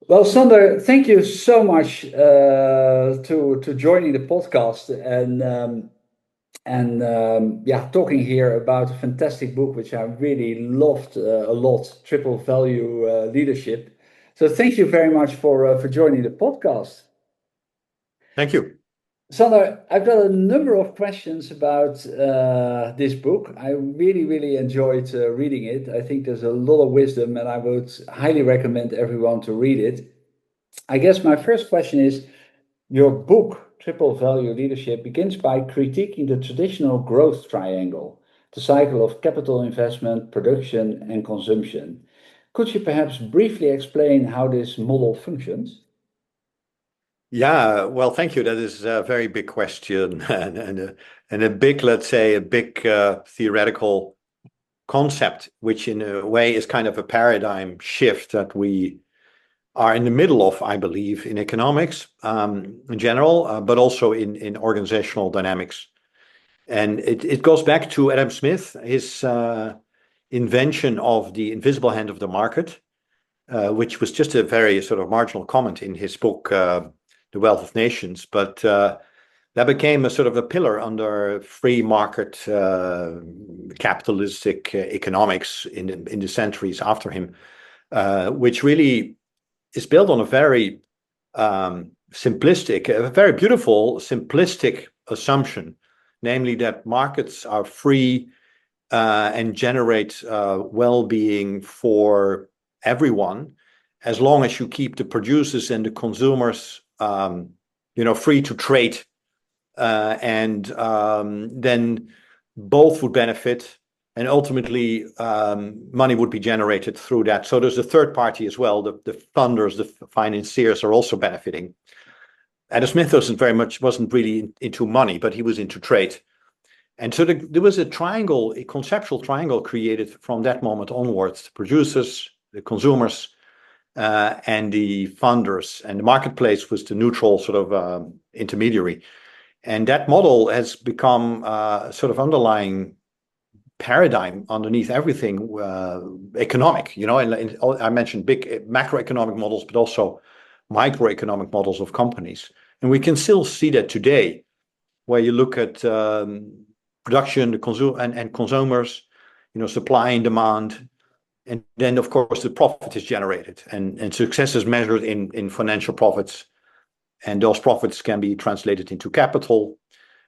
Well, Sander, thank you so much to joining the podcast and yeah, talking here about a fantastic book which I really loved a lot, Triple Value Leadership. So thank you very much for joining the podcast. Thank you. Sander, I've got a number of questions about this book. I really enjoyed reading it. I think there's a lot of wisdom, and I would highly recommend everyone to read it. I guess my first question is, your book, Triple Value Leadership, begins by critiquing the traditional growth triangle, the cycle of capital investment, production, and consumption. Could you perhaps briefly explain how this model functions? Yeah, well, thank you. That is a very big question and a big, let's say, a big theoretical concept, which in a way is kind of a paradigm shift that we are in the middle of, I believe, in economics in general, but also in organizational dynamics. And it goes back to Adam Smith, his invention of the invisible hand of the market, which was just a very sort of marginal comment in his book, The Wealth of Nations. But that became a sort of a pillar under free market capitalistic economics in the centuries after him, which really is built on a very simplistic, a very beautiful, simplistic assumption, namely that markets are free and generate well-being for everyone, as long as you keep the producers and the consumers, free to trade, and then both would benefit. And ultimately, money would be generated through that. So there's a third party as well. The funders, the financiers are also benefiting. Adam Smith wasn't really into money, but he was into trade. And so there was a triangle, a conceptual triangle created from that moment onwards: the producers, the consumers, and the funders. And the marketplace was the neutral sort of intermediary. And that model has become sort of underlying paradigm underneath everything economic, and I mentioned big macroeconomic models, but also microeconomic models of companies. And we can still see that today, where you look at production, and consumers, supply and demand, and then of course the profit is generated, and success is measured in financial profits, and those profits can be translated into capital.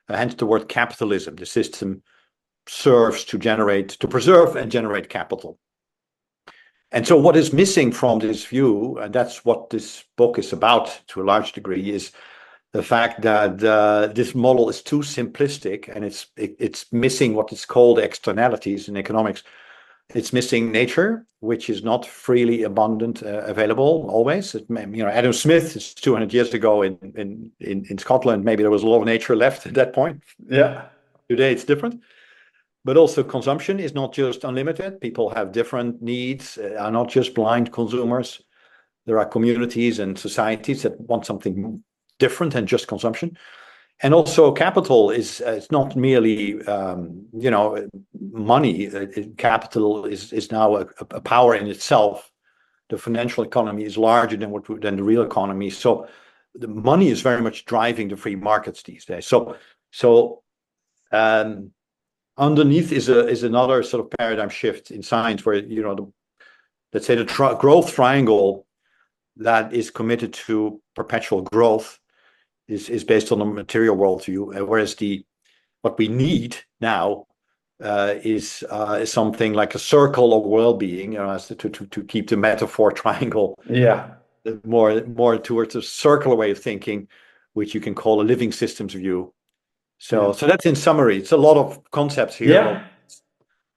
Hence the word capitalism. The system serves to preserve and generate capital. And so what is missing from this view, and that's what this book is about to a large degree, is the fact that this model is too simplistic, and it's missing what is called externalities in economics. It's missing nature, which is not freely abundant, available always. Adam Smith is 200 years ago in Scotland. Maybe there was a lot of nature left at that point. Yeah. Today it's different. But also consumption is not just unlimited. People have different needs, are not just blind consumers. There are communities and societies that want something different than just consumption. And also capital is not merely, money. Capital is now a power in itself. The financial economy is larger than the real economy. So the money is very much driving the free markets these days. So underneath is another sort of paradigm shift in science, where let's say the growth triangle that is committed to perpetual growth is based on a material worldview, whereas what we need now is something like a circle of well-being, to keep the metaphor triangle. Yeah. More towards a circular way of thinking, which you can call a living systems view. So that's in summary. It's a lot of concepts here. Yeah.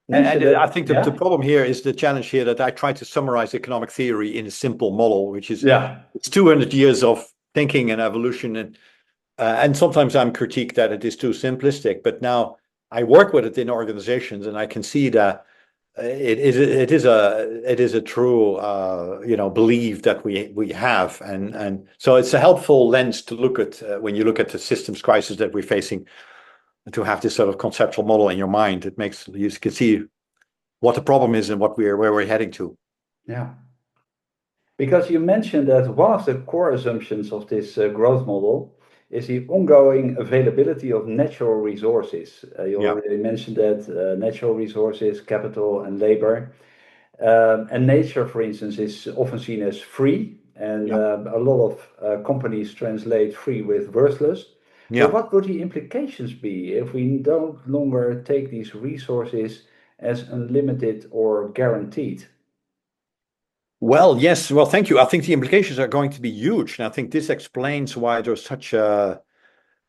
And I think the problem here is the challenge here, that I try to summarize economic theory in a simple model, which is it's 200 years of thinking and evolution, and sometimes I'm critiqued that it is too simplistic. But now I work with it in organizations, and I can see that it is a true belief that we have, and so it's a helpful lens to look at when you look at the systems crisis that we're facing, to have this sort of conceptual model in your mind. It makes you can see what the problem is and where we're heading to. Yeah. Because you mentioned that one of the core assumptions of this growth model is the ongoing availability of natural resources. You Yeah, already mentioned that natural resources, capital, and labor. And nature, for instance, is often seen as free, and yeah, a lot of companies translate free with worthless. But yeah. what would the implications be if we don't longer take these resources as unlimited or guaranteed? Well, yes. Well, thank you. I think the implications are going to be huge. And I think this explains why there's such a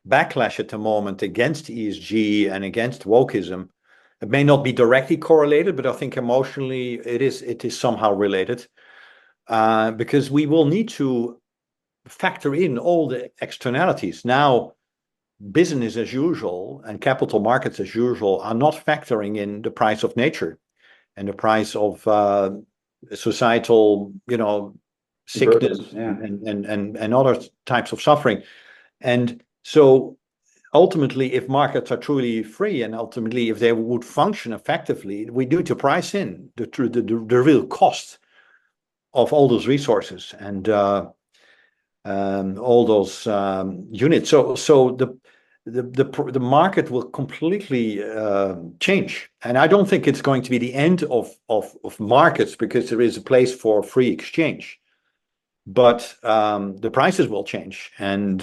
backlash at the moment against ESG and against wokeism. It may not be directly correlated, but I think emotionally it is somehow related. Because we will need to factor in all the externalities. Now, business as usual and capital markets as usual are not factoring in the price of nature and the price of societal, sickness Burdens, yeah. and other types of suffering. And so ultimately, if markets are truly free and ultimately if they would function effectively, we need to price in the real cost of all those resources and all those units. So the market will completely change, and I don't think it's going to be the end of markets because there is a place for free exchange, but the prices will change, and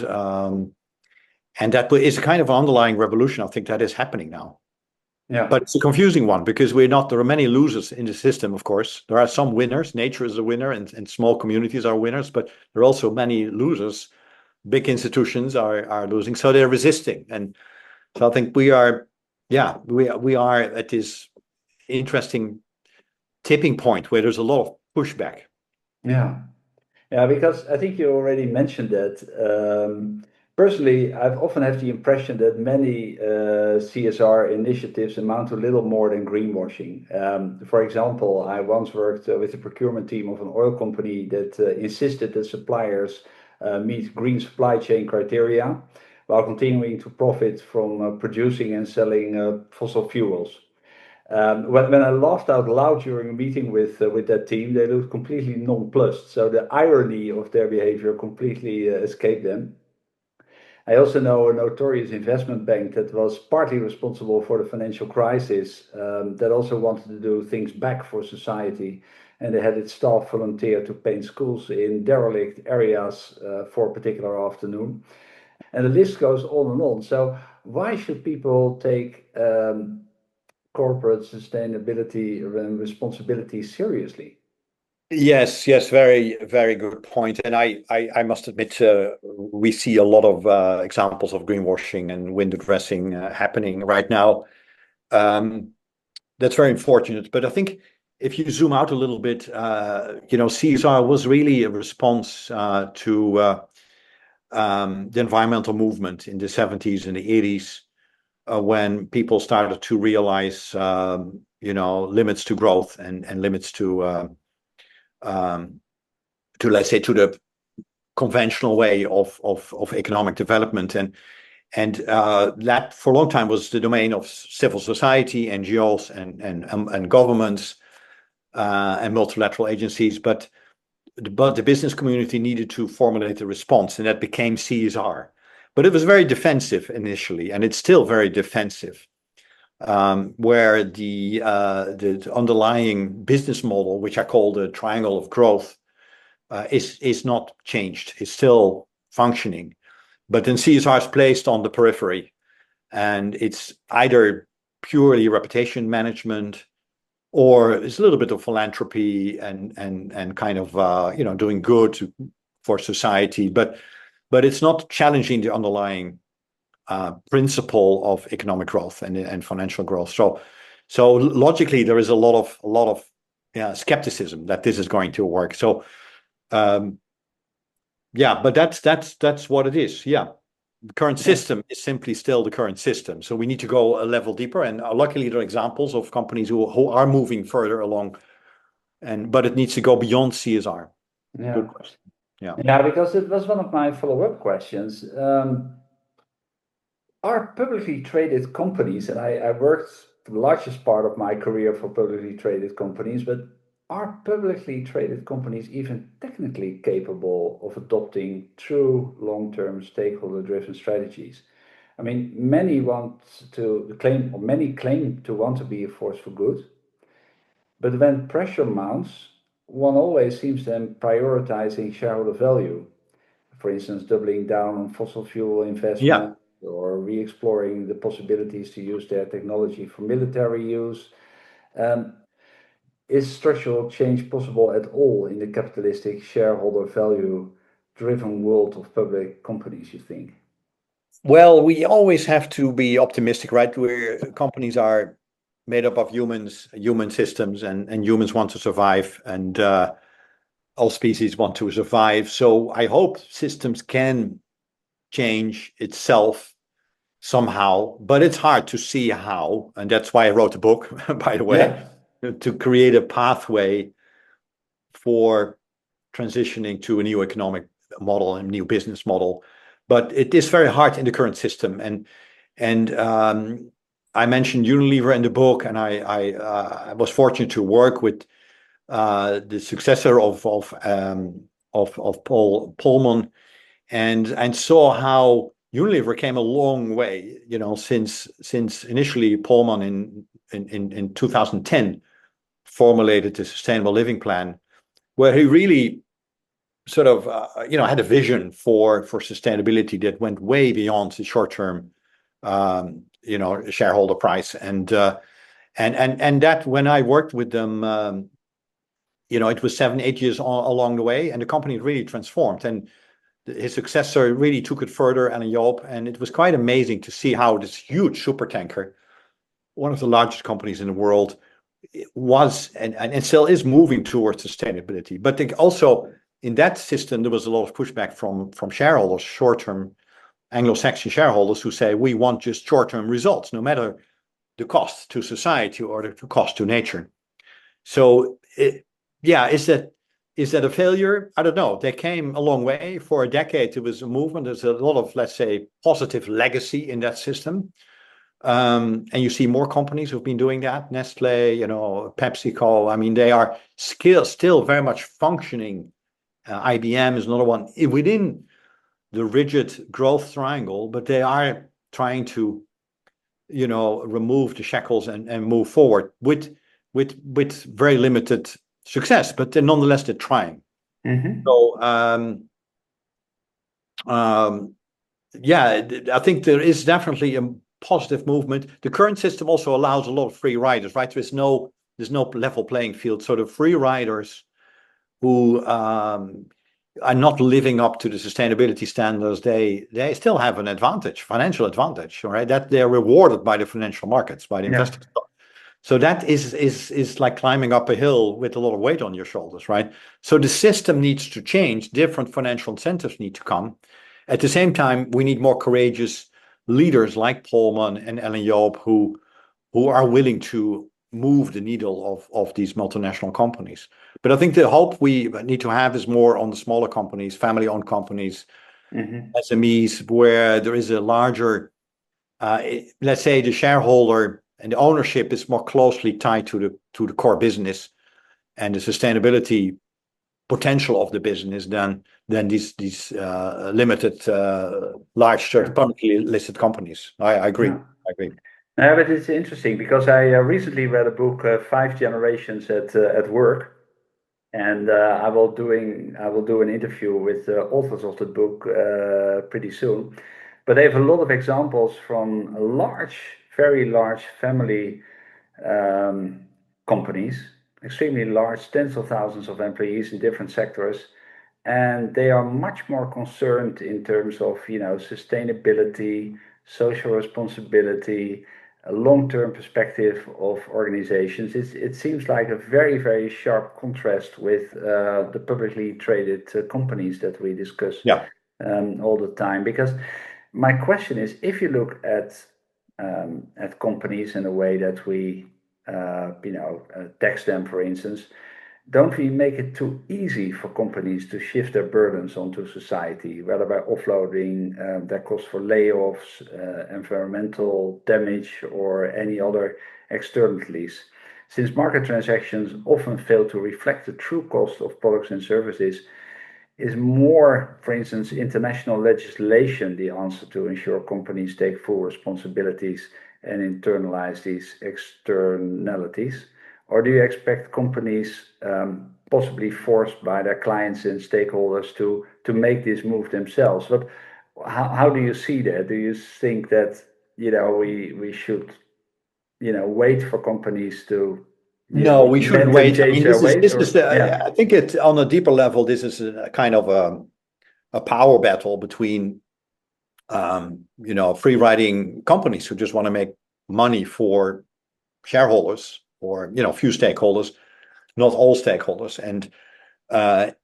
that is a kind of underlying revolution. I think that is happening now. Yeah. But it's a confusing one because there are many losers in the system, of course. There are some winners. Nature is a winner and small communities are winners, but there are also many losers. Big institutions are losing, so they're resisting. And so I think we are at this interesting tipping point where there's a lot of pushback. Yeah. Yeah, because I think you already mentioned that. Personally, I've often have the impression that many CSR initiatives amount to little more than greenwashing. For example, I once worked with the procurement team of an oil company that insisted that suppliers meet green supply chain criteria while continuing to profit from producing and selling fossil fuels. When I laughed out loud during a meeting with that team, they looked completely nonplussed. So the irony of their behavior completely escaped them. I also know a notorious investment bank that was partly responsible for the financial crisis, that also wanted to do things back for society. And they had its staff volunteer to paint schools in derelict areas for a particular afternoon. And the list goes on and on. So, why should people take corporate sustainability and responsibility seriously? Yes, yes, very, very good point. And I must admit, we see a lot of examples of greenwashing and window dressing happening right now. Um, that's very unfortunate. But I think if you zoom out a little bit, CSR was really a response to the environmental movement in the 70s and the 80s, when people started to realize, limits to growth and limits um, let's say, to the conventional way of economic development. And that for a long time was the domain of civil society, NGOs, and governments and multilateral agencies. But the business community needed to formulate a response, and that became CSR. But it was very defensive initially, and it's still very defensive. Where the underlying business model, which I call the triangle of growth, is not changed. It's still functioning, but then CSR is placed on the periphery, and it's either purely reputation management, or it's a little bit of philanthropy and kind of doing good for society, but it's not challenging the underlying principle of economic growth and financial growth. So logically, there is a lot of skepticism that this is going to work. So but that's what it is. Yeah. The current Yeah. system is simply still the current system. So we need to go a level deeper. And luckily, there are examples of companies who are moving further along, but it needs to go beyond CSR. Good Yeah. question. Yeah. Yeah, because it was one of my follow-up questions. Are publicly traded companies, and I worked the largest part of my career for publicly traded companies, but are publicly traded companies even technically capable of adopting true long-term stakeholder-driven strategies? I mean, many claim to want to be a force for good, but when pressure mounts, one always sees them prioritizing shareholder value. For instance, doubling down on fossil fuel Yeah. investment or re-exploring the possibilities to use their technology for military use. Um, is structural change possible at all in the capitalistic shareholder value driven world of public companies, you think? Well, we always have to be optimistic, right? Where companies are made up of humans, human systems, and humans want to survive, and all species want to survive. So I hope systems can change itself somehow, but it's hard to see how, and that's why I wrote the book, by the way, Yeah. to create a pathway for transitioning to a new economic model and new business model. But it is very hard in the current system, and I mentioned Unilever in the book, and I was fortunate to work with the successor of Paul Polman, and saw how Unilever came a long way, since initially Polman in 2010 formulated the Sustainable Living Plan, where he really sort of had a vision for sustainability that went way beyond the short term shareholder price, and that when I worked with them, it was 7-8 years along the way, and the company really transformed, and his successor really took it further, Alan Joop, and it was quite amazing to see how this huge super tanker, one of the largest companies in the world, was and still is moving towards sustainability. But also in that system, there was a lot of pushback from shareholders, short-term Anglo-Saxon shareholders, who say we want just short-term results, no matter the cost to society or the cost to nature. So, is that a failure? I don't know. They came a long way. For a decade, there was a movement. There's a lot of, let's say, positive legacy in that system. And you see more companies who've been doing that. Nestle, PepsiCo. I mean, they are still very much functioning. IBM is another one within the rigid growth triangle, but they are trying to, remove the shackles and move forward with very limited success, but they're nonetheless they're trying. Mm-hmm. So I think there is definitely a positive movement. The current system also allows a lot of free riders, right? There's no level playing field. So the free riders who are not living up to the sustainability standards, they still have an advantage, financial advantage, right? That they're rewarded by the financial markets, by the investors. So that is like climbing up a hill with a lot of weight on your shoulders, right? So the system needs to change. Different financial incentives need to come. At the same time, we need more courageous leaders like Polman and Alan Joop who are willing to move the needle of these multinational companies. But I think the hope we need to have is more on the smaller companies, family-owned companies, SMEs, where there is a larger, let's say, the shareholder and the ownership is more closely tied to the core business and the sustainability potential of the business than these limited, large, publicly listed companies. I agree. Yeah. I agree. Yeah, but it's interesting because I recently read a book, Five Generations at Work, and I will do an interview with the authors of the book pretty soon. But they have a lot of examples from very large family companies, extremely large, tens of thousands of employees in different sectors, and they are much more concerned in terms of sustainability, social responsibility, a long-term perspective of organizations. It seems like a very, very sharp contrast with the publicly traded companies that we discuss all the time. Because my question is, if you look at companies in a way that we tax them, for instance, don't we make it too easy for companies to shift their burdens onto society, whether by offloading their costs for layoffs, environmental damage, or any other externalities? since market transactions often fail to reflect the true cost of products and services, is more, for instance, international legislation the answer to ensure companies take full responsibilities and internalize these externalities? Or do you expect companies, possibly forced by their clients and stakeholders, to make this move themselves? But how do you see that? Do you think that we should wait for companies to No, we shouldn't let them wait. I change mean, their ways? this is Or yeah, I think it on a deeper level. This is a kind of a power battle between free riding companies who just want to make money for shareholders or few stakeholders, not all stakeholders,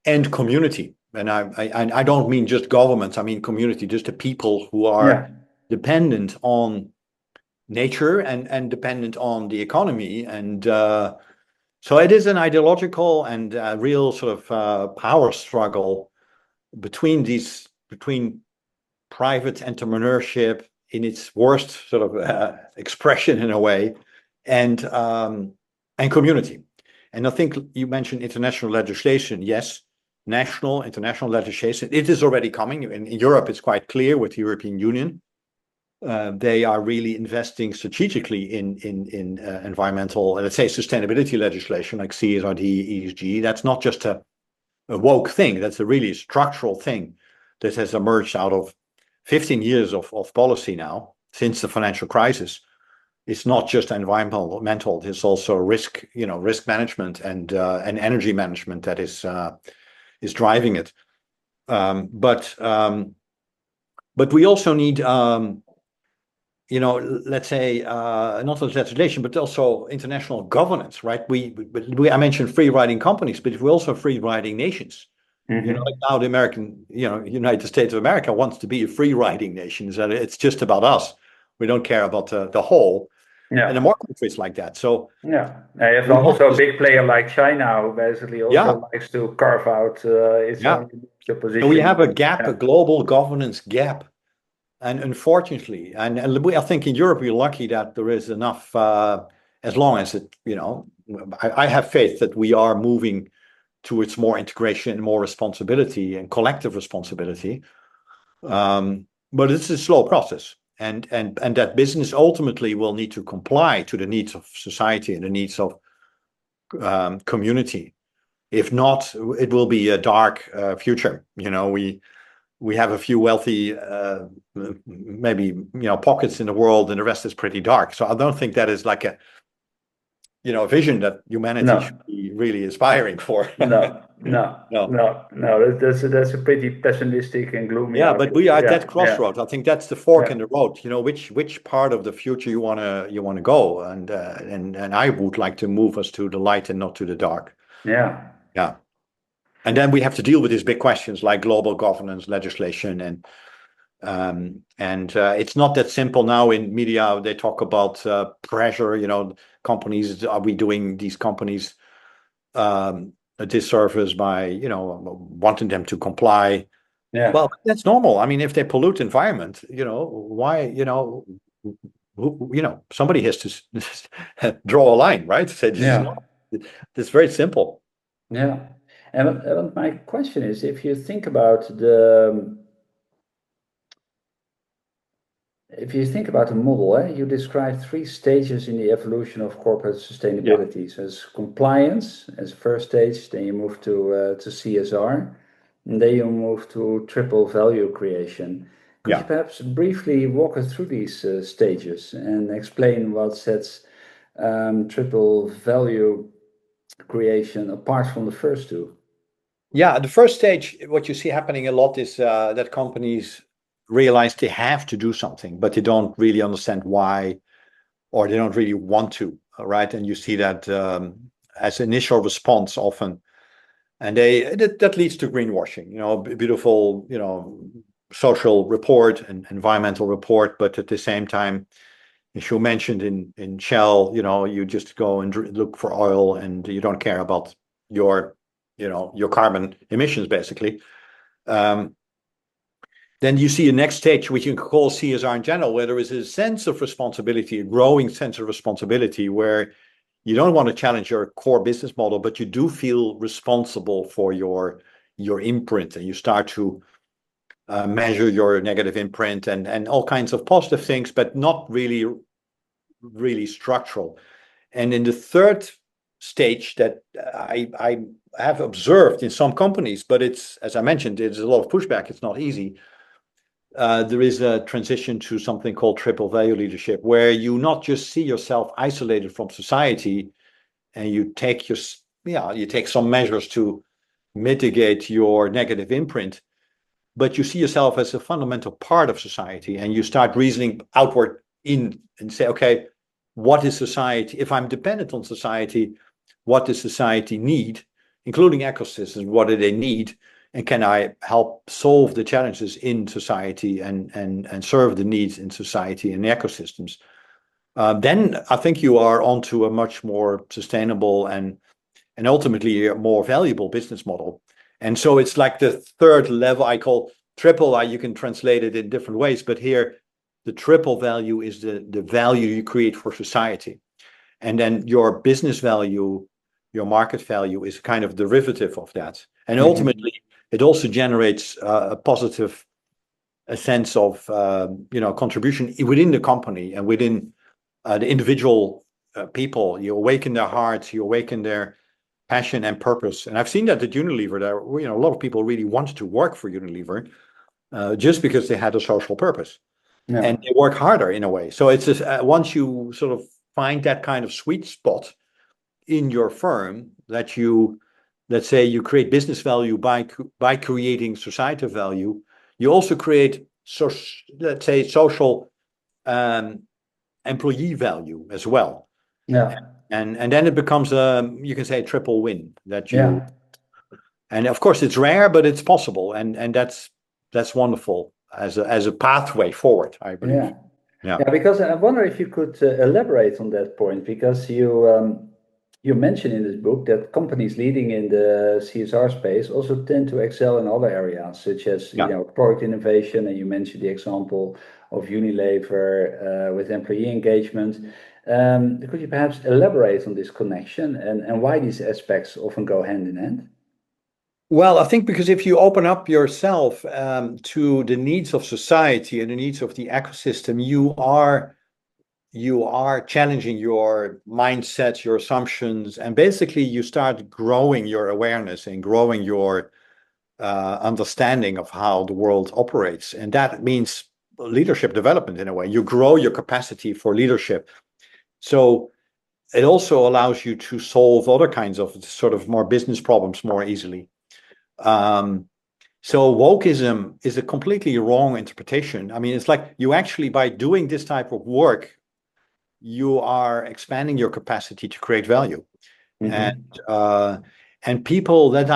and community. And I don't mean just governments. I mean community, just the people who are yeah, dependent on nature and dependent on the economy. And so it is an ideological and real sort of power struggle between private entrepreneurship in its worst sort of expression in a way, and community. And I think you mentioned international legislation. Yes, national, international legislation. It is already coming. In Europe, it's quite clear with the European Union. They are really investing strategically in environmental, let's say, sustainability legislation like CSRD, ESG. That's not just a woke thing. That's a really structural thing that has emerged out of 15 years of policy now, since the financial crisis. It's not just environmental. It's also risk management and energy management that is driving it. But we also need let's say, not only legislation, but also international governance, right? I mentioned free riding companies, but we also free riding nations. Like now the United States of America wants to be a free riding nation. So it's just about us. We don't care about the whole. yeah. And there are more countries like that. So Yeah, there's also a big player like China who basically also likes to carve out its own position. So we have a gap, Yeah. a global governance gap. And unfortunately, and I think in Europe, we're lucky that there is enough, as long as I have faith that we are moving towards more integration and more responsibility and collective responsibility. But it's a slow process. And that business ultimately will need to comply to the needs of society and the needs of community. If not, it will be a dark future. We have a few wealthy, maybe pockets in the world, and the rest is pretty dark. So I don't think that is like a vision that humanity should be really aspiring for. No. That's a pretty pessimistic and gloomy. Yeah, but we are at that crossroads. I think that's the fork in the road. Which part of the future you wanna go, and I would like to move us to the light and not to the dark. Yeah. Yeah. And then we have to deal with these big questions like global governance, legislation, and it's not that simple now. In media, they talk about pressure. Companies, are we doing these companies a disservice by wanting them to comply? Yeah. Well, that's normal. I mean, if they pollute environment, why somebody has to draw a line, right? Say this is not. It's very simple. Yeah. And my question is, if you think about the model, you described 3 stages in the evolution of corporate sustainability. So it's compliance as first stage, then you move to CSR, and then you move to triple value creation. Could you perhaps briefly walk us through these stages and explain what sets triple value creation apart from the first 2? Yeah, the first stage, what you see happening a lot is that companies realize they have to do something, but they don't really understand why, or they don't really want to, right? And you see that as initial response often, and that leads to greenwashing. Beautiful, social report and environmental report, but at the same time, as you mentioned in Shell, you just go and look for oil, and you don't care about your carbon emissions, basically. Then you see a next stage, which you can call CSR in general, where there is a sense of responsibility, a growing sense of responsibility, where you don't want to challenge your core business model, but you do feel responsible for your imprint, and you start to measure your negative imprint and all kinds of positive things, but not really structural. And in the third stage that I have observed in some companies, but it's, as I mentioned, there's a lot of pushback. It's not easy. There is a transition to something called triple value leadership, where you not just see yourself isolated from society, and you take some measures to mitigate your negative imprint, but you see yourself as a fundamental part of society, and you start reasoning outward in and say, okay, what is society? If I'm dependent on society, what does society need, including ecosystems? What do they need? And can I help solve the challenges in society and serve the needs in society and ecosystems? Then I think you are onto a much more sustainable and ultimately a more valuable business model. And so it's like the third level I call triple. You can translate it in different ways, but here the triple value is the value you create for society. And then your business value, your market value is kind of derivative of that. And ultimately, it also generates a positive sense of contribution within the company and within the individual people. You awaken their hearts, you awaken their passion and purpose. And I've seen that at Unilever. There, a lot of people really wanted to work for Unilever just because they had a social purpose. Yeah. And they work harder in a way. So it's just, once you sort of find that kind of sweet spot in your firm, that let's say you create business value by creating societal value, you also create, let's say, social employee value as well. Yeah. And then it becomes you can say, a triple win that you. Yeah. And of course it's rare, but it's possible, and that's wonderful as a pathway forward, I believe. Yeah. Yeah. Yeah, because I wonder if you could elaborate on that point, because you mentioned in this book that companies leading in the CSR space also tend to excel in other areas, such as product innovation, and you mentioned the example of Unilever with employee engagement. Could you perhaps elaborate on this connection and why these aspects often go hand in hand? Well, I think because if you open up yourself to the needs of society and the needs of the ecosystem, you are challenging your mindset, your assumptions, and basically you start growing your awareness and growing your understanding of how the world operates. And that means leadership development in a way. You grow your capacity for leadership. So it also allows you to solve other kinds of sort of more business problems more easily. So wokeism is a completely wrong interpretation. I mean, it's like you actually, by doing this type of work, you are expanding your capacity to create value. Mm-hmm. And people that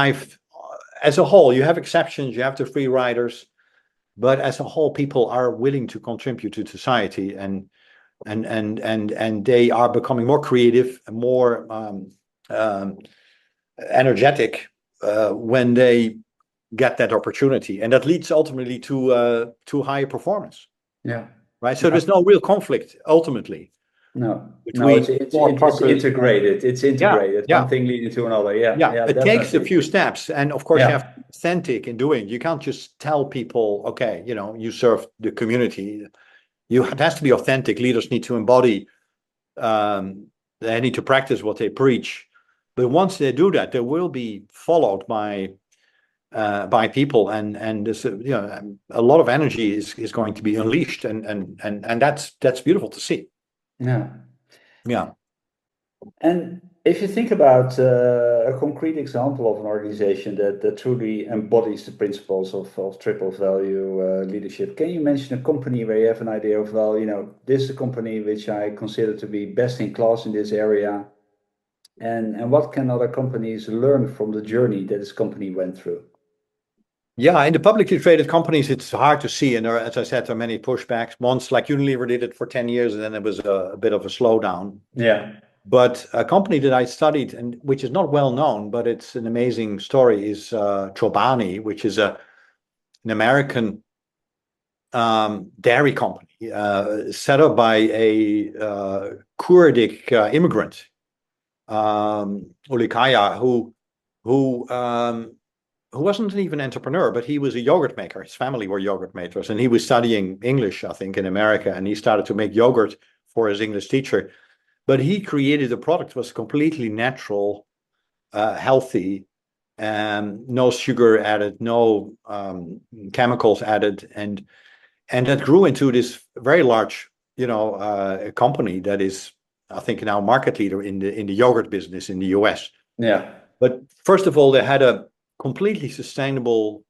as a whole, you have exceptions, you have the free riders, but as a whole, people are willing to contribute to society, and they are becoming more creative and more energetic when they get that opportunity, and that leads ultimately to higher performance. Yeah. Right. So there's no real conflict ultimately. No, it's integrated. It's integrated. Yeah. One thing leading to another. Yeah. It takes a few steps, and of course you have to be authentic in doing. You can't just tell people, okay, you serve the community. It has to be authentic. Leaders need to embody. They need to practice what they preach. But once they do that, they will be followed by people, and this, a lot of energy is going to be unleashed, and that's beautiful to see. Yeah. And if you think about a concrete example of an organization that truly embodies the principles of triple value leadership, can you mention a company where you have an idea of, this is a company which I consider to be best in class in this area, and what can other companies learn from the journey that this company went through? Yeah, in the publicly traded companies, it's hard to see. And as I said, there are many pushbacks. Once, like Unilever did it for 10 years, and then it was a bit of a slowdown. Yeah. But a company that I studied, and which is not well known, but it's an amazing story, is Chobani, which is an American dairy company set up by a Kurdic immigrant Ulikaya, who wasn't even an entrepreneur, but he was a yogurt maker. His family were yogurt makers, and he was studying English, I think, in America, and he started to make yogurt for his English teacher. But he created a product that was completely natural, healthy, and no sugar added, no chemicals added, and that grew into this very large, company that is, I think, now market leader in the yogurt business in the US. Yeah. But first of all, they had a completely sustainable,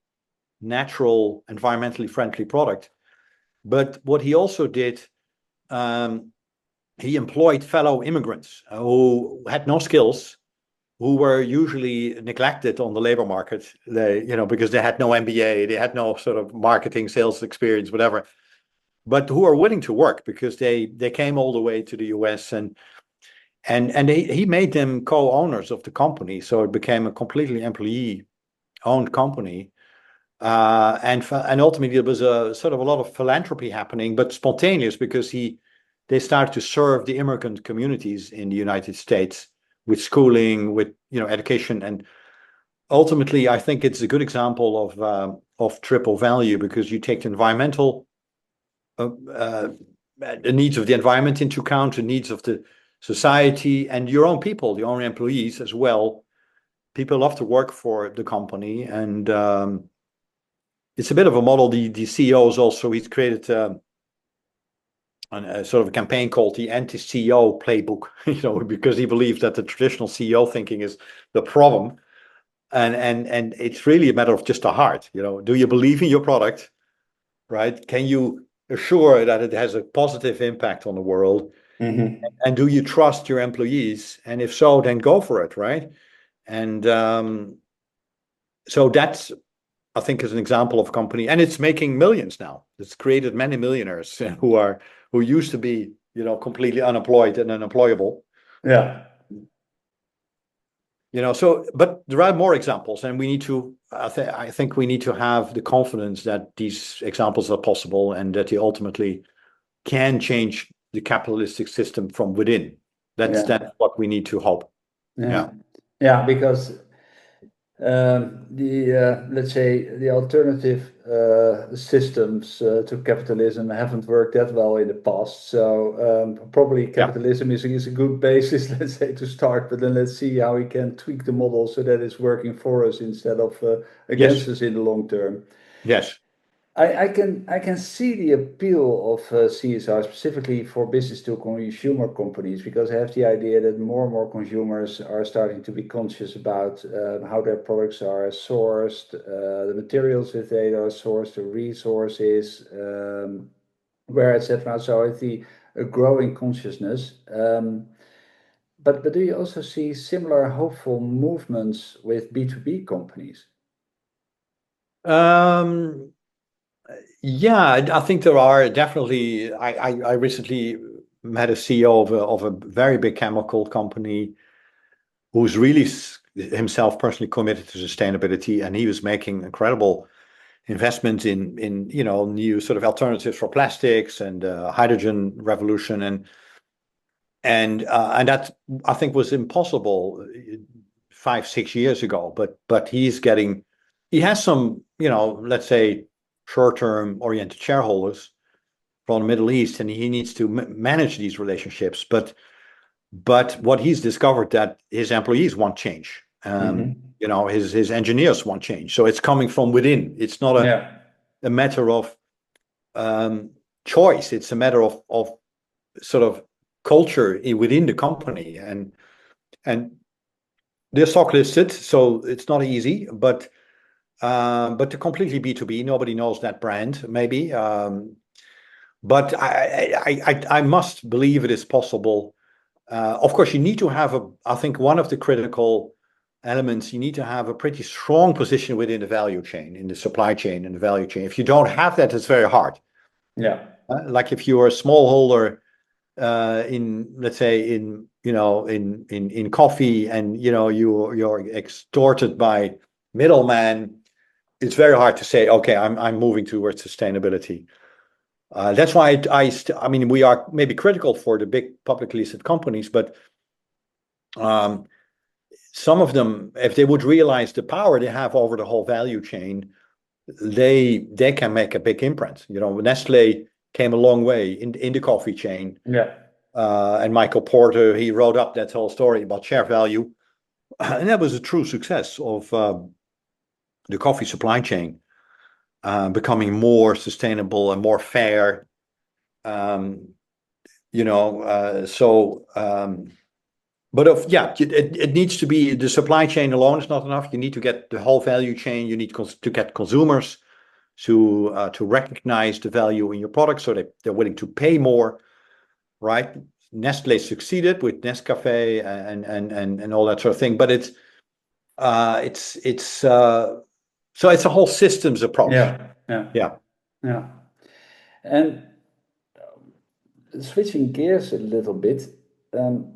natural, environmentally friendly product. But what he also did, he employed fellow immigrants who had no skills, who were usually neglected on the labor market. Because they had no MBA, they had no sort of marketing, sales experience, whatever. But who are willing to work because they came all the way to the US, and he made them co-owners of the company, so it became a completely employee-owned company. And ultimately, there was a sort of a lot of philanthropy happening, but spontaneous, because they started to serve the immigrant communities in the United States with schooling, with education, and ultimately, I think it's a good example of triple value, because you take the environmental, the needs of the environment into account, the needs of the society, and your own people, your own employees as well. People love to work for the company, and it's a bit of a model. The CEOs also, he's created a sort of a campaign called the anti-CEO playbook, because he believes that the traditional CEO thinking is the problem, and it's really a matter of just the heart. Do you believe in your product, right? Can you assure that it has a positive impact on the world? Mm-hmm. And do you trust your employees? And if so, then go for it, right? And so that's, I think, is an example of a company, and it's making millions now. It's created many millionaires who used to be, completely unemployed and unemployable. Yeah. But there are more examples, and we need to, I think we need to have the confidence that these examples are possible, and that they ultimately can change the capitalistic system from within. That's what we need to hope. Yeah, because let's say the alternative systems to capitalism haven't worked that well in the past. So probably capitalism is a good basis, let's say, to start. But then let's see how we can tweak the model so that it's working for us instead of against us in the long term. Yes. I can see the appeal of CSR specifically for business to consumer companies, because I have the idea that more and more consumers are starting to be conscious about how their products are sourced, the materials that they are sourced, the resources, where, etc. So I see a growing consciousness. But do you also see similar hopeful movements with B2B companies? Yeah, I think there are definitely. I recently met a CEO of a very big chemical company who's really himself personally committed to sustainability, and he was making incredible investments in new sort of alternatives for plastics and hydrogen revolution, and that, I think, was impossible 5-6 years ago. But he has some, let's say, short-term oriented shareholders from the Middle East, and he needs to manage these relationships. But what he's discovered, that his employees want change. His engineers want change. So it's coming from within. It's not a matter of choice. It's a matter of sort of culture within the company, and they're stock listed, so it's not easy. But to completely B2B, nobody knows that brand, maybe. But I must believe it is possible. Of course, you need to have I think one of the critical elements, you need to have a pretty strong position within the value chain, in the supply chain and the value chain. If you don't have that, it's very hard. Yeah. Like if you are a smallholder in, let's say, in coffee, and you're extorted by middlemen, it's very hard to say, okay, I'm moving towards sustainability. That's why I mean, we are maybe critical for the big publicly listed companies, but Um, some of them, if they would realize the power they have over the whole value chain, they can make a big imprint. Nestle came a long way in the coffee chain. Yeah. And Michael Porter, he wrote up that whole story about share value. And that was a true success of the coffee supply chain becoming more sustainable and more fair. It needs to be, the supply chain alone is not enough. You need to get the whole value chain. You need to get consumers to recognize the value in your product, so they're willing to pay more, right? Nestle succeeded with Nescafe and all that sort of thing, but it's a whole systems approach. Yeah. And switching gears a little bit, in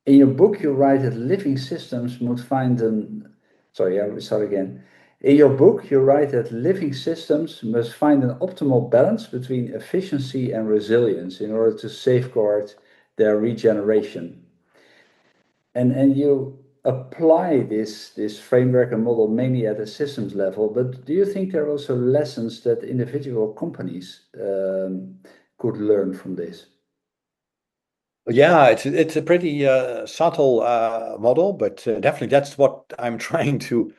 your book you write that living systems must find an. Sorry, I will start again. In your book, you write that living systems must find an optimal balance between efficiency and resilience in order to safeguard their regeneration. And you apply this framework and model mainly at a systems level, but do you think there are also lessons that individual companies could learn from this? Yeah, it's a pretty subtle model, but definitely that's what I'm trying to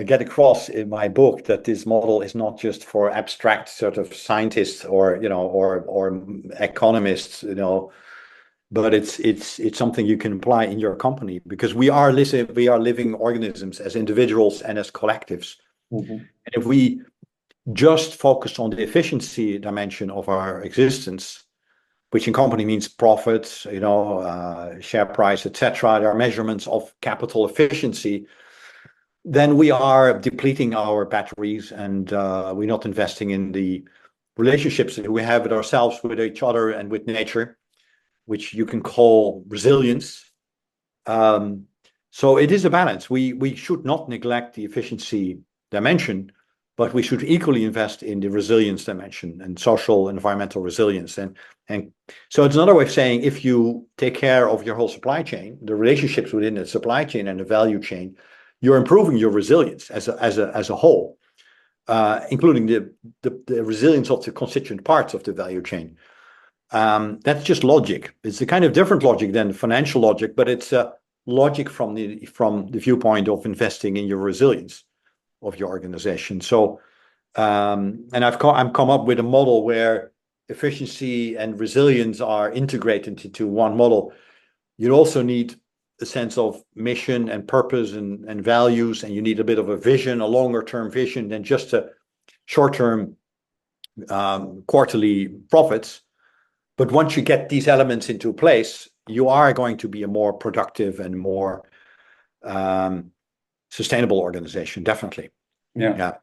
get across in my book, that this model is not just for abstract sort of scientists or economists, but it's something you can apply in your company, because we are living organisms as individuals and as collectives. Mm-hmm. And if we just focus on the efficiency dimension of our existence, which in company means profits, share price, etc., there are measurements of capital efficiency, then we are depleting our batteries, and we're not investing in the relationships that we have with ourselves, with each other, and with nature, which you can call resilience. So it is a balance. We should not neglect the efficiency dimension, but we should equally invest in the resilience dimension and social environmental resilience. And so it's another way of saying, if you take care of your whole supply chain, the relationships within the supply chain and the value chain, you're improving your resilience as a whole, including the resilience of the constituent parts of the value chain. That's just logic. It's a kind of different logic than financial logic, but it's a logic from the viewpoint of investing in your resilience of your organization. So, and I'm come up with a model where efficiency and resilience are integrated into one model. You also need a sense of mission and purpose and values, and you need a bit of a vision, a longer term vision than just a short term quarterly profits. But once you get these elements into place, you are going to be a more productive and more sustainable organization, definitely. Yeah.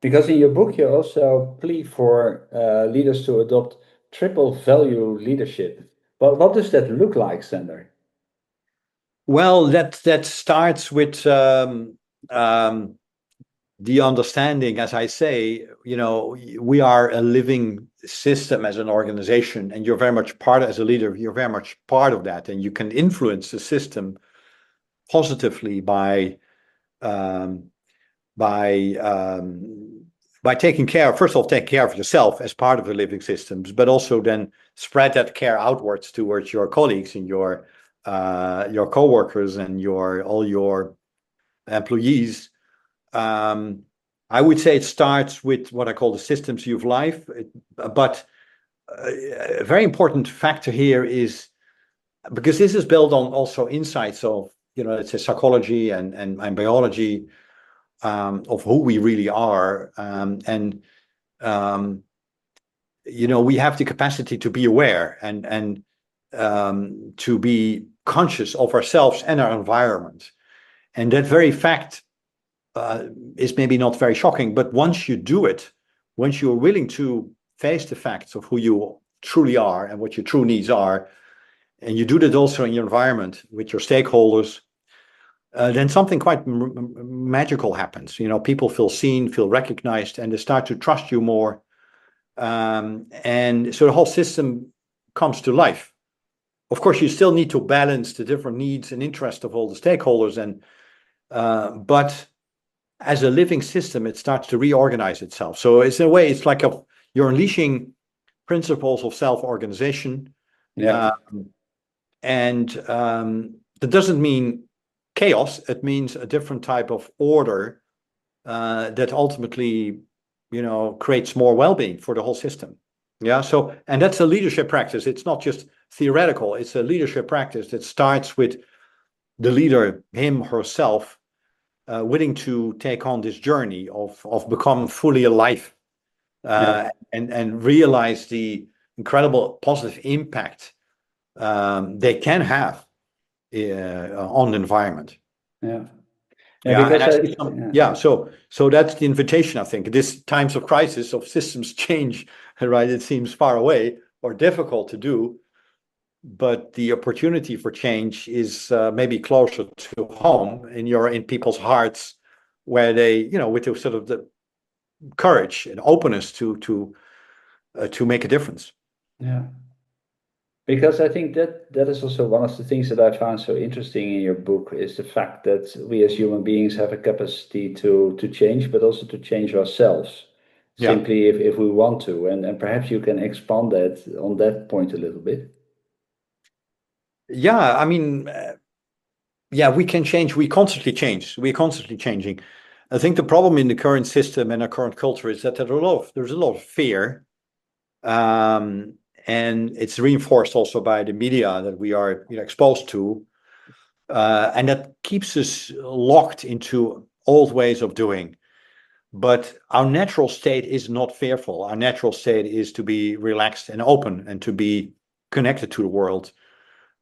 Because in your book, you also plea for leaders to adopt triple value leadership. But what does that look like, Sander? Well, that starts with the understanding, as I say, we are a living system as an organization, and you're very much as a leader, you're very much part of that, and you can influence the system positively by taking care, first of all, take care of yourself as part of the living systems, but also then spread that care outwards towards your colleagues and your co-workers and all your employees. I would say it starts with what I call the systems view of life, but a very important factor here is, because this is built on also insights of, let's say, psychology and biology, of who we really are, we have the capacity to be aware and to be conscious of ourselves and our environment, and that very fact is maybe not very shocking, but once you do it, once you're willing to face the facts of who you truly are and what your true needs are, and you do that also in your environment with your stakeholders, then something quite magical happens. People feel seen, feel recognized, and they start to trust you more. And so the whole system comes to life. of course, you still need to balance the different needs and interests of all the stakeholders, but as a living system, it starts to reorganize itself. So it's in a way, it's like you're unleashing principles of self-organization. Yeah. And that doesn't mean chaos. It means a different type of order that ultimately, creates more well-being for the whole system. Yeah. So, and that's a leadership practice. It's not just theoretical. It's a leadership practice that starts with the leader, him, herself, willing to take on this journey of become fully alive, and realize the incredible positive impact they can have on the environment. Yeah. So that's the invitation, I think. This times of crisis, of systems change, right? It seems far away or difficult to do, but the opportunity for change is maybe closer to home in people's hearts, where they, with the sort of the courage and openness to make a difference. Yeah. Because I think that is also one of the things that I found so interesting in your book is the fact that we as human beings have a capacity to change, but also to change ourselves simply if we want to. And perhaps you can expand that on that point a little bit. Yeah, I mean, we can change. We constantly change. We're constantly changing. I think the problem in the current system and our current culture is that there's a lot of fear. And it's reinforced also by the media that we are exposed to, and that keeps us locked into old ways of doing. But our natural state is not fearful. Our natural state is to be relaxed and open and to be connected to the world.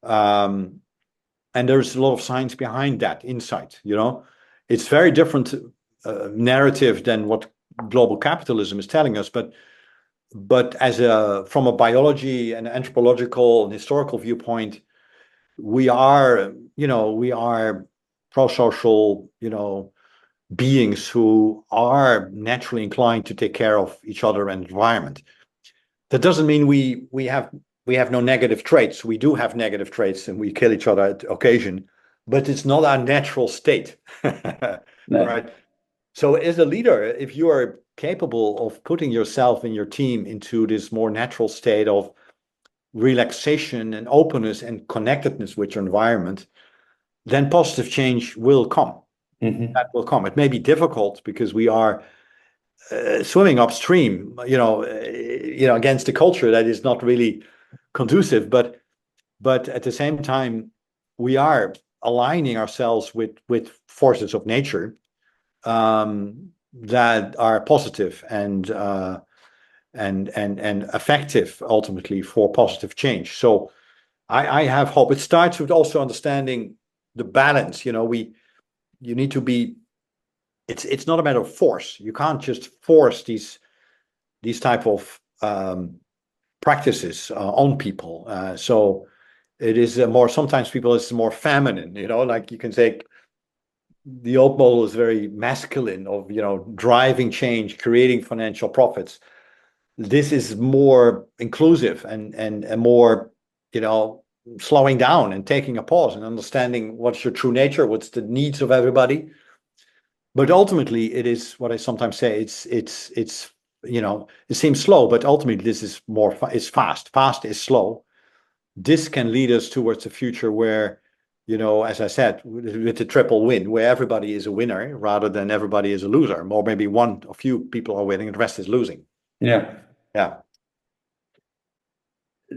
And there's a lot of science behind that insight. It's very different narrative than what global capitalism is telling us, but from a biology and anthropological and historical viewpoint, we are pro-social, beings who are naturally inclined to take care of each other and environment. That doesn't mean we have no negative traits. We do have negative traits, and we kill each other at occasion, but it's not our natural state. No. Right? So as a leader, if you are capable of putting yourself and your team into this more natural state of relaxation and openness and connectedness with your environment, then positive change will come. Mm-hmm. That will come. It may be difficult because we are swimming upstream, against the culture that is not really conducive. But at the same time, we are aligning ourselves with forces of nature that are positive and effective ultimately for positive change. So I have hope. It starts with also understanding the balance. You need to be. It's not a matter of force. You can't just force these type of practices on people. So it is more. Sometimes people it's more feminine. Like you can say. The old model is very masculine of driving change, creating financial profits. This is more inclusive and more slowing down and taking a pause and understanding what's your true nature, what's the needs of everybody. But ultimately, it is what I sometimes say. It's it seems slow, but ultimately this is more. It's fast. Fast is slow. This can lead us towards a future where. As I said, with the triple win, where everybody is a winner rather than everybody is a loser, or maybe a few people are winning and the rest is losing. Yeah. Yeah.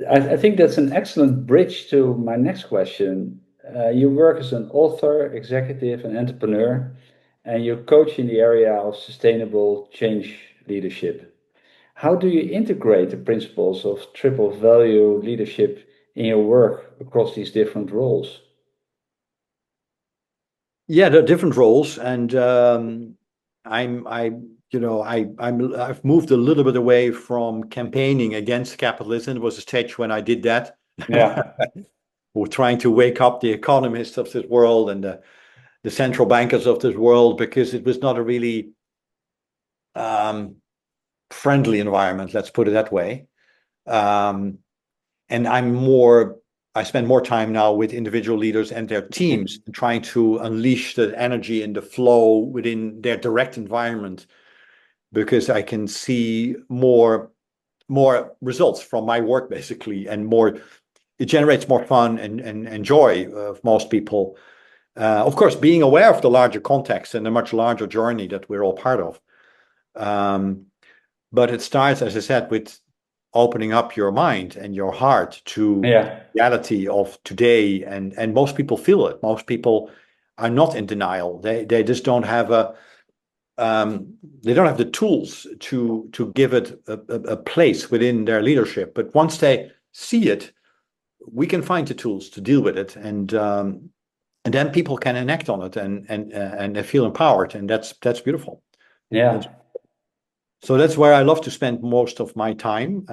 I think that's an excellent bridge to my next question. You work as an author, executive, and entrepreneur, and you coach in the area of sustainable change leadership. How do you integrate the principles of triple value leadership in your work across these different roles? Yeah, there are different roles, and I've moved a little bit away from campaigning against capitalism. There was a stage when I did that. Yeah. We're trying to wake up the economists of this world and the central bankers of this world, because it was not a really friendly environment, let's put it that way. And I'm more I spend more time now with individual leaders and their teams, trying to unleash the energy and the flow within their direct environment, because I can see more results from my work, basically, and it generates more fun and joy of most people. Of course, being aware of the larger context and the much larger journey that we're all part of. But it starts, as I said, with opening up your mind and your heart to Yeah. reality of today, and most people feel it. Most people are not in denial. They just don't have they don't have the tools to give it a place within their leadership. But once they see it, we can find the tools to deal with it, and then people can enact on it, and they feel empowered, and that's beautiful. Yeah. So that's where I love to spend most of my time,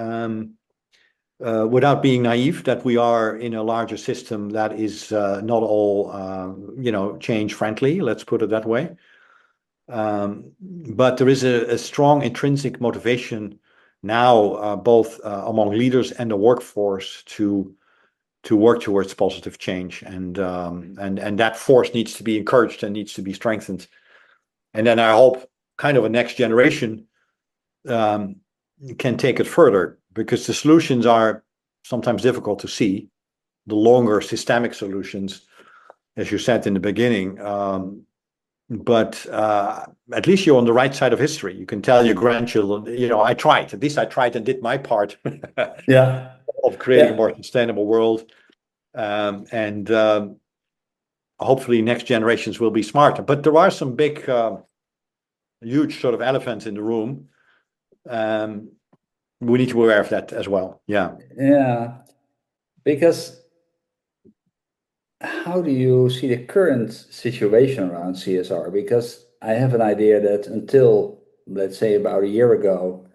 without being naive that we are in a larger system that is not all change friendly. Let's put it that way. But there is a strong intrinsic motivation now, both among leaders and the workforce, to work towards positive change, and that force needs to be encouraged and needs to be strengthened. And then I hope kind of a next generation can take it further, because the solutions are sometimes difficult to see. The longer systemic solutions, as you said in the beginning, but at least you're on the right side of history. You can tell your grandchildren, I tried. At least I tried and did my part. Yeah. Of creating a more sustainable world, and hopefully next generations will be smarter. But there are some big, huge sort of elephants in the room. We need to be aware of that as well. Yeah. Yeah. Because how do you see the current situation around CSR? Because I have an idea that until, let's say, about a year ago,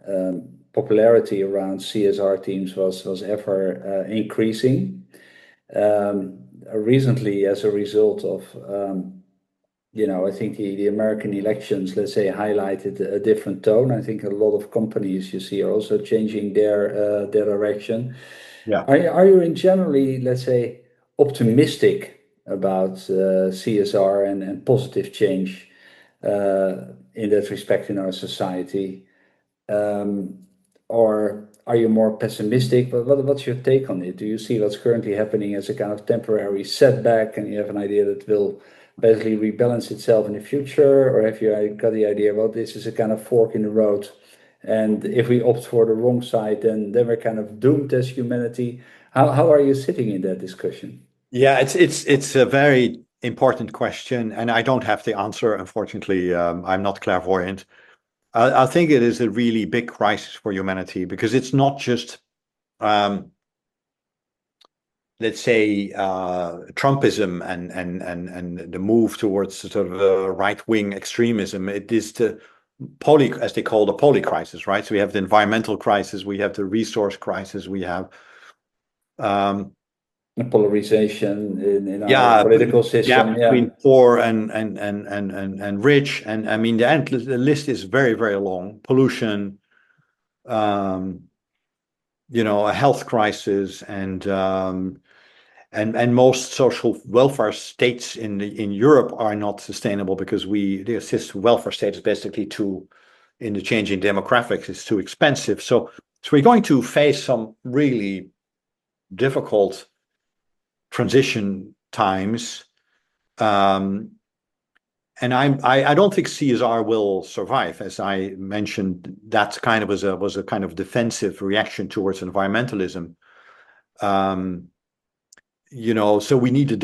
popularity around CSR teams was ever increasing. Recently, as a result of, I think the American elections, let's say, highlighted a different tone. I think a lot of companies you see are also changing their direction. Yeah. Are you in generally, let's say, optimistic about CSR and positive change in that respect in our society? Or are you more pessimistic? But what's your take on it? Do you see what's currently happening as a kind of temporary setback, and you have an idea that will basically rebalance itself in the future? Or have you got the idea, well, this is a kind of fork in the road, and if we opt for the wrong side, then we're kind of doomed as humanity? How are you sitting in that discussion? Yeah, it's a very important question, and I don't have the answer, unfortunately. I'm not clairvoyant. I think it is a really big crisis for humanity, because it's not just, let's say, Trumpism and the move towards sort of right-wing extremism. It is the as they call the poly crisis, right? So we have the environmental crisis, we have the resource crisis, we have Polarization in our political system. Between poor and rich, and I mean the list is very, very long. Pollution, a health crisis, and most social welfare states in Europe are not sustainable, because the system welfare state is basically in the changing demographics, it's too expensive. So we're going to face some really difficult transition times, and I don't think CSR will survive. As I mentioned, that kind of was a kind of defensive reaction towards environmentalism. So we need to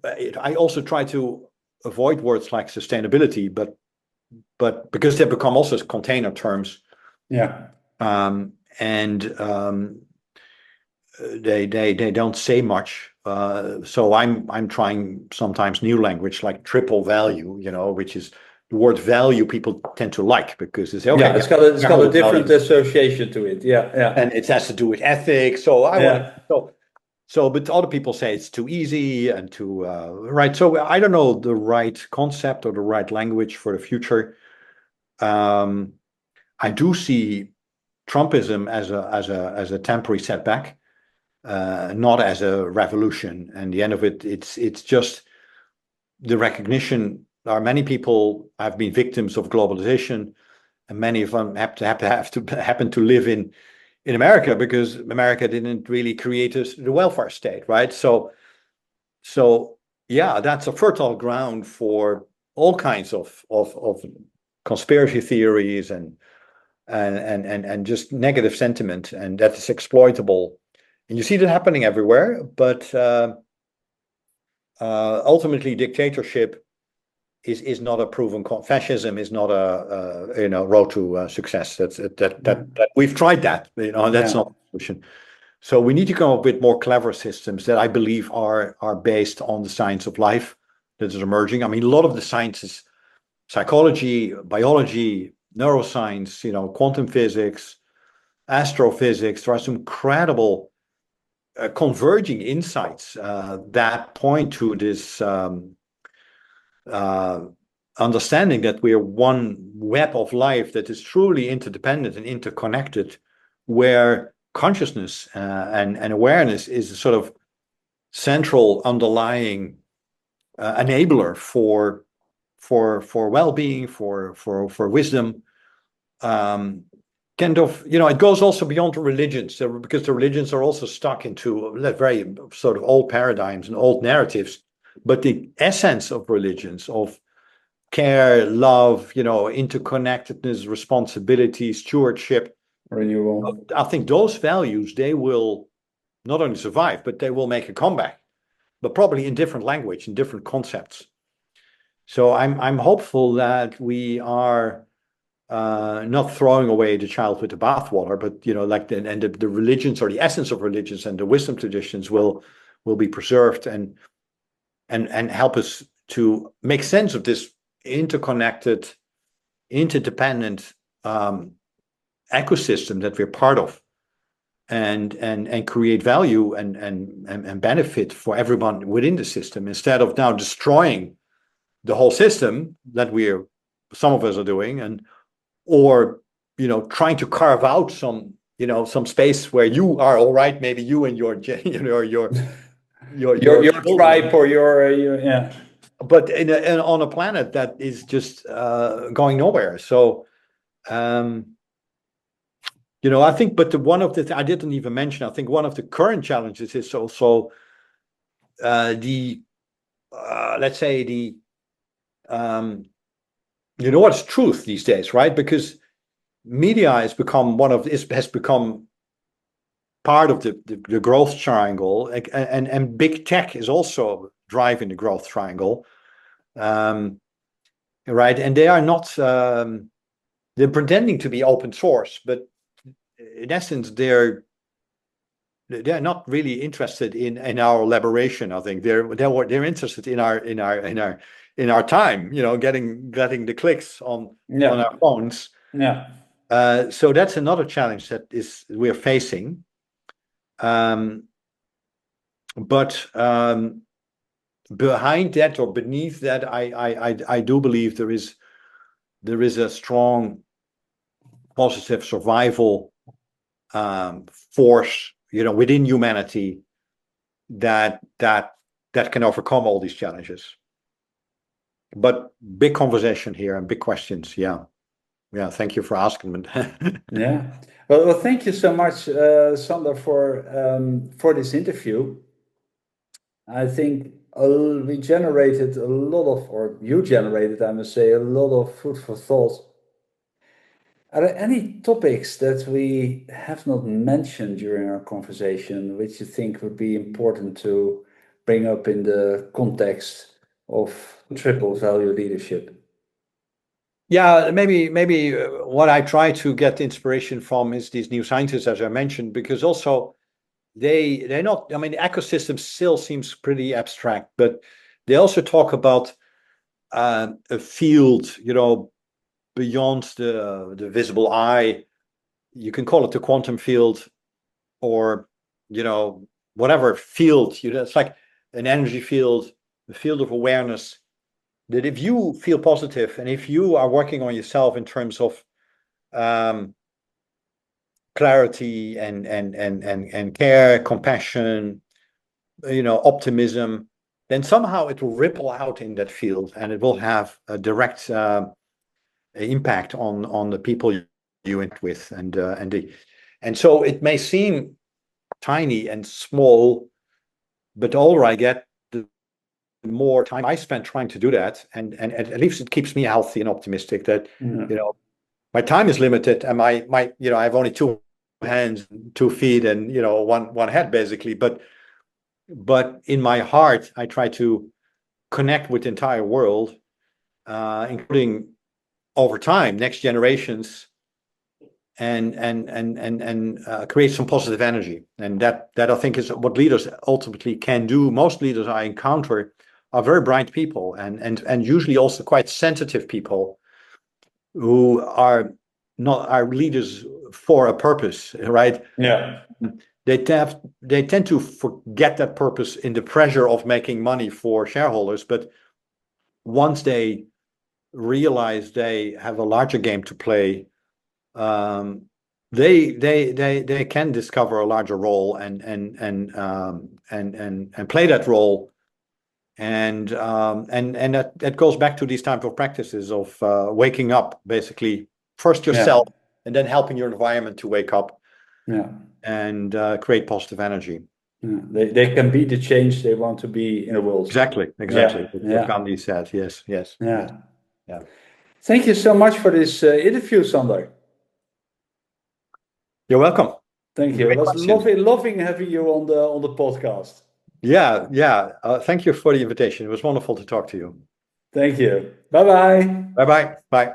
I also try to avoid words like sustainability, but because they become also container terms. Yeah. They don't say much. So I'm trying sometimes new language like triple value, which is the word value people tend to like, because they say, okay, it's got a different association to it. Yeah. And it has to do with ethics. So but other people say it's too easy and too right. So I don't know the right concept or the right language for the future. I do see Trumpism as a temporary setback. not as a revolution. And the end of it, it's just the recognition. Many people have been victims of globalization, and many of them happen to live in America, because America didn't really create the welfare state, right? So yeah, that's a fertile ground for all kinds of conspiracy theories and just negative sentiment, and that is exploitable. And you see that happening everywhere, but ultimately dictatorship is not a proven fascism is not a road to success. That we've tried that, that's not the solution. So we need to come up with more clever systems that I believe are based on the science of life that is emerging. I mean, a lot of the sciences, psychology, biology, neuroscience, quantum physics, astrophysics, there are some incredible converging insights that point to this understanding that we are one web of life that is truly interdependent and interconnected, where consciousness and awareness is a sort of central underlying enabler for well-being, for wisdom. It goes also beyond the religions, because the religions are also stuck into very sort of old paradigms and old narratives. But the essence of religions, of care, love, interconnectedness, responsibility, stewardship, renewal, I think those values, they will not only survive, but they will make a comeback, but probably in different language, in different concepts. So I'm hopeful that we are not throwing away the child with the bathwater, but the religions, or the essence of religions and the wisdom traditions will be preserved and help us to make sense of this interconnected, interdependent ecosystem that we're part of, and create value and benefit for everyone within the system, instead of now destroying the whole system that some of us are doing, or trying to carve out some space where you are all right, maybe you and your tribe, or your but on a planet that is just going nowhere. So I think, but one of the I didn't even mention, I think one of the current challenges is also let's say what's truth these days, right? Because media has become part of the growth triangle, and big tech is also driving the growth triangle, right? And they are not they're pretending to be open source, but in essence they're not really interested in our liberation. I think they're interested in our time, getting the clicks on our phones. So that's another challenge that we're facing. But behind that, or beneath that, I do believe there is a strong positive survival force, within humanity that can overcome all these challenges. But big conversation here and big questions. Yeah. Thank you for asking me. Yeah. Well, thank you so much, Sander, for this interview. I think we generated a lot of, or you generated, I must say, a lot of food for thought. Are there any topics that we have not mentioned during our conversation which you think would be important to bring up in the context of triple value leadership? Yeah, maybe what I try to get inspiration from is these new scientists, as I mentioned, because also they're not, I mean, the ecosystem still seems pretty abstract, but they also talk about a field, beyond the visible eye. You can call it the quantum field, or whatever field. It's like an energy field, the field of awareness. That if you feel positive, and if you are working on yourself in terms of clarity and care, compassion, optimism, then somehow it will ripple out in that field, and it will have a direct impact on the people you interact with, and so it may seem tiny and small, but the older I get, the more time I spend trying to do that, and at least it keeps me healthy and optimistic that my time is limited, and my I have only 2 hands, 2 feet, and one head basically, but in my heart I try to connect with the entire world, including over time next generations, and create some positive energy. And that I think is what leaders ultimately can do. Most leaders I encounter are very bright people, and usually also quite sensitive people who are leaders for a purpose, right? Yeah. They tend to forget that purpose in the pressure of making money for shareholders, but once they realize they have a larger game to play, they can discover a larger role and play that role, and that goes back to these type of practices of waking up, basically first yourself, and then helping your environment to wake up, and create positive energy. They can be the change they want to be in the world. Exactly. What Gandhi said. Yes. Thank you so much for this interview, Sander. You're welcome. Thank you. It was loving having you on the podcast. Yeah. Thank you for the invitation. It was wonderful to talk to you. Thank you. Bye-bye. Bye.